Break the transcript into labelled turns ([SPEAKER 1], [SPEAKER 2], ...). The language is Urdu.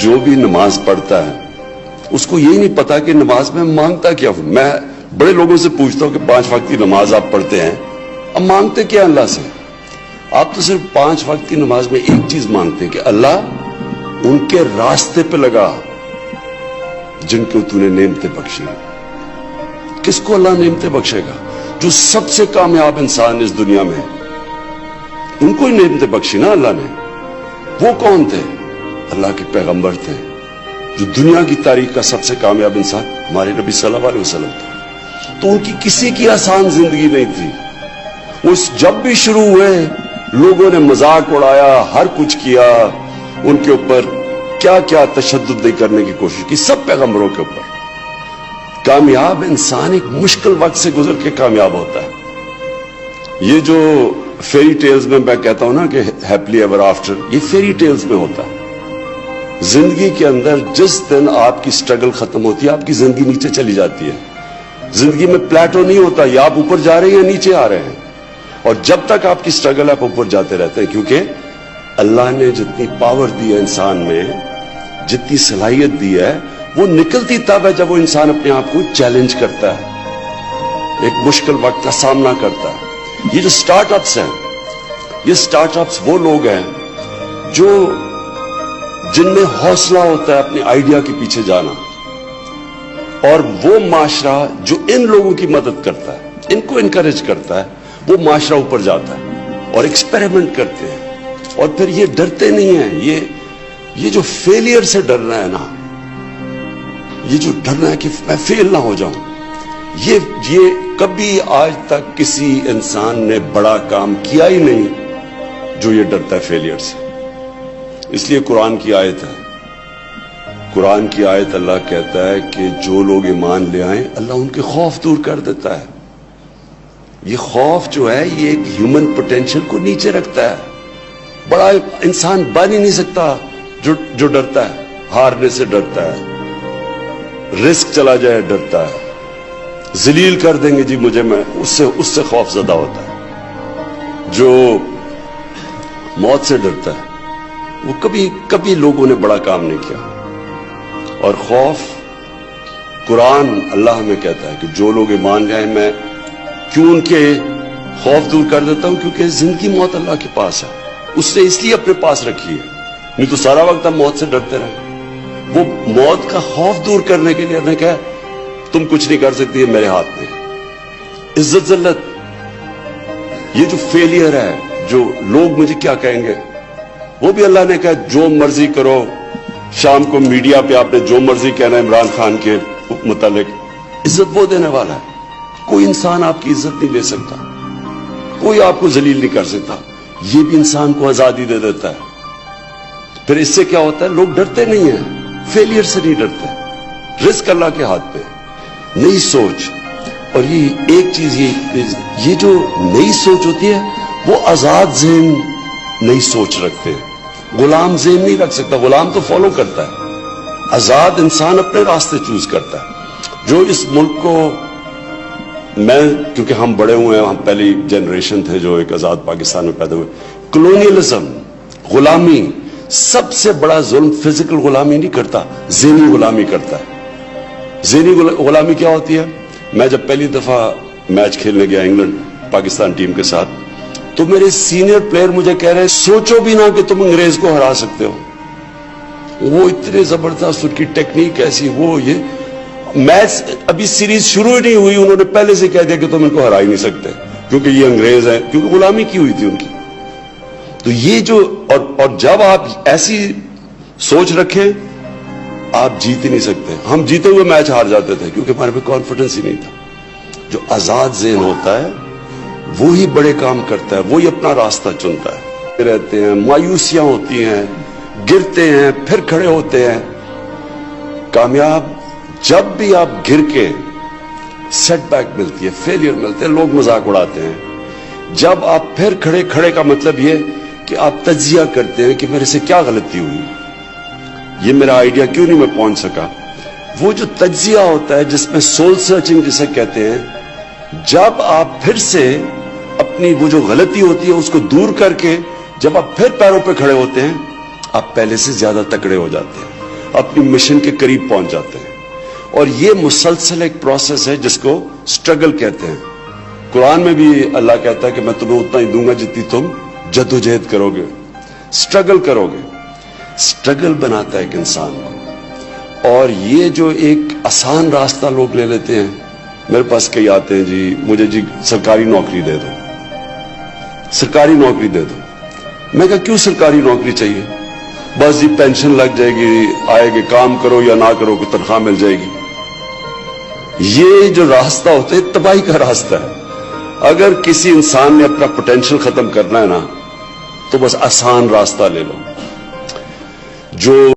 [SPEAKER 1] جو بھی نماز پڑھتا ہے اس کو یہی نہیں پتا کہ نماز میں مانگتا کیا ہوں. میں بڑے لوگوں سے پوچھتا ہوں کہ 5 وقت کی نماز آپ پڑھتے ہیں, اب مانگتے کیا اللہ سے؟ آپ تو صرف 5 وقت کی نماز میں ایک چیز مانگتے ہیں کہ اللہ ان کے راستے پہ لگا جن کو تو نے نعمتیں بخشی. کس کو اللہ نعمتیں بخشے گا؟ جو سب سے کامیاب انسان اس دنیا میں, ان کو ہی نعمتیں بخشی نا اللہ نے. وہ کون تھے؟ اللہ کے پیغمبر تھے. جو دنیا کی تاریخ کا سب سے کامیاب انسان ہمارے نبی صلی اللہ علیہ وسلم تھے. تو ان کی کسی کی آسان زندگی نہیں تھی. وہ جب بھی شروع ہوئے لوگوں نے مذاق اڑایا, ہر کچھ کیا, ان کے اوپر کیا کیا تشدد نہیں کرنے کی کوشش کی, سب پیغمبروں کے اوپر. کامیاب انسان ایک مشکل وقت سے گزر کے کامیاب ہوتا ہے. یہ جو فیری ٹیلز میں کہتا ہوں نا کہ ہیپلی ایور آفٹر, یہ فیری ٹیلز میں ہوتا ہے. زندگی کے اندر جس دن آپ کی سٹرگل ختم ہوتی ہے, آپ کی زندگی نیچے چلی جاتی ہے. زندگی میں پلیٹو نہیں ہوتا, یا آپ اوپر جا رہے ہیں یا نیچے آ رہے ہیں. اور جب تک آپ کی سٹرگل آپ اوپر جاتے رہتے ہیں, کیونکہ اللہ نے جتنی پاور دی ہے انسان میں, جتنی صلاحیت دی ہے, وہ نکلتی تب ہے جب وہ انسان اپنے آپ کو چیلنج کرتا ہے, ایک مشکل وقت کا سامنا کرتا ہے. یہ جو سٹارٹ اپس ہیں, یہ سٹارٹ اپس وہ لوگ ہیں جن میں حوصلہ ہوتا ہے اپنے آئیڈیا کے پیچھے جانا, اور وہ معاشرہ جو ان لوگوں کی مدد کرتا ہے, ان کو انکریج کرتا ہے, وہ معاشرہ اوپر جاتا ہے اور ایکسپیریمنٹ کرتے ہیں. اور پھر یہ ڈرتے نہیں ہیں. یہ جو فیلئر سے ڈرنا ہے نا, یہ جو ڈرنا ہے کہ میں فیل نہ ہو جاؤں, یہ کبھی آج تک کسی انسان نے بڑا کام کیا ہی نہیں جو یہ ڈرتا ہے فیلئر سے. اس لیے قرآن کی آیت ہے, قرآن کی آیت اللہ کہتا ہے کہ جو لوگ ایمان لے آئیں اللہ ان کے خوف دور کر دیتا ہے. یہ خوف جو ہے یہ ایک ہیومن پوٹینشل کو نیچے رکھتا ہے. بڑا انسان بن ہی نہیں سکتا جو ڈرتا ہے, ہارنے سے ڈرتا ہے, رسک چلا جائے ڈرتا ہے, ذلیل کر دیں گے جی مجھے, میں اس سے خوف زدہ ہوتا ہے. جو موت سے ڈرتا ہے وہ کبھی لوگوں نے بڑا کام نہیں کیا. اور خوف, قرآن اللہ ہمیں کہتا ہے کہ جو لوگ ایمان لے آئیں میں کیوں ان کے خوف دور کر دیتا ہوں, کیونکہ زندگی موت اللہ کے پاس ہے, اس نے اس لیے اپنے پاس رکھی ہے. نہیں تو سارا وقت ہم موت سے ڈرتے رہے. وہ موت کا خوف دور کرنے کے لیے نے کہا تم کچھ نہیں کر سکتی, میرے ہاتھ میں. عزت ذلت, یہ جو فیلئر ہے, جو لوگ مجھے کیا کہیں گے, وہ بھی اللہ نے کہا جو مرضی کرو. شام کو میڈیا پہ آپ نے جو مرضی کہنا ہے عمران خان کے متعلق, عزت وہ دینے والا ہے. کوئی انسان آپ کی عزت نہیں لے سکتا, کوئی آپ کو ذلیل نہیں کر سکتا. یہ بھی انسان کو آزادی دے دیتا ہے. پھر اس سے کیا ہوتا ہے, لوگ ڈرتے نہیں ہیں, فیلئر سے نہیں ڈرتے. رزق اللہ کے ہاتھ پہ, نئی سوچ. اور یہ ایک چیز, یہ جو نئی سوچ ہوتی ہے وہ آزاد ذہن نئی سوچ رکھتے ہیں. غلام ذہن نہیں رکھ سکتا, غلام تو فالو کرتا ہے. آزاد انسان اپنے راستے چوز کرتا ہے. جو اس ملک کو, میں کیونکہ ہم بڑے ہوئے ہیں, ہم پہلی جنریشن تھے جو ایک آزاد پاکستان میں پیدا ہوئے. کلونیلزم, غلامی, سب سے بڑا ظلم فزیکل غلامی نہیں کرتا, ذہنی غلامی کرتا ہے. ذہنی غلامی کیا ہوتی ہے؟ میں جب پہلی دفعہ میچ کھیلنے گیا انگلینڈ پاکستان ٹیم کے ساتھ, تو میرے سینئر پلیئر مجھے کہہ رہے سوچو بھی نہ کہ تم انگریز کو ہرا سکتے ہو. وہ اتنے زبردست, ان کی ٹیکنیک ایسی, وہ یہ میچ ابھی سیریز شروع ہی نہیں ہوئی, انہوں نے پہلے سے کہہ دیا کہ تم ان کو ہرا ہی نہیں سکتے کیونکہ یہ انگریز ہیں, کیونکہ غلامی کی ہوئی تھی ان کی. تو یہ جو, اور جب آپ ایسی سوچ رکھیں آپ جیت ہی نہیں سکتے. ہم جیتے ہوئے میچ ہار جاتے تھے کیونکہ ہمارے پہ کانفیڈنس ہی نہیں تھا. جو آزاد ذہن ہوتا ہے وہی بڑے کام کرتا ہے, وہی اپنا راستہ چنتا ہے. رہتے ہیں, مایوسیاں ہوتی ہیں, گرتے ہیں, پھر کھڑے ہوتے ہیں. کامیاب جب بھی آپ گر کے, سیٹ بیک ملتی ہے, فیلئر ملتے ہیں, لوگ مذاق اڑاتے ہیں. جب آپ پھر کھڑے کا مطلب یہ کہ آپ تجزیہ کرتے ہیں کہ میرے سے کیا غلطی ہوئی, یہ میرا آئیڈیا کیوں نہیں میں پہنچ سکا. وہ جو تجزیہ ہوتا ہے جس میں سول سرچنگ جسے کہتے ہیں, جب آپ پھر سے اپنی وہ جو غلطی ہوتی ہے اس کو دور کر کے جب آپ پھر پیروں پہ کھڑے ہوتے ہیں, آپ پہلے سے زیادہ تکڑے ہو جاتے ہیں. اپنی مشن کے قریب پہنچ جاتے ہیں. اور یہ مسلسل ایک پروسیس ہے جس کو سٹرگل کہتے ہیں. قرآن میں بھی اللہ کہتا ہے کہ میں تمہیں اتنا ہی دوں گا جتنی تم جدوجہد کرو گے, سٹرگل کرو گے. سٹرگل بناتا ہے ایک انسان کو. اور یہ جو ایک آسان راستہ لوگ لے لیتے ہیں, میرے پاس کئی آتے ہیں جی مجھے جی سرکاری نوکری دے دو, سرکاری نوکری دے دو. میں کہا کیوں سرکاری نوکری چاہیے؟ بس جی پینشن لگ جائے گی, آئے گی, کام کرو یا نہ کرو کوئی تنخواہ مل جائے گی. یہ جو راستہ ہوتا ہے تباہی کا راستہ ہے. اگر کسی انسان نے اپنا پوٹینشیل ختم کرنا ہے نا تو بس آسان راستہ لے لو. جو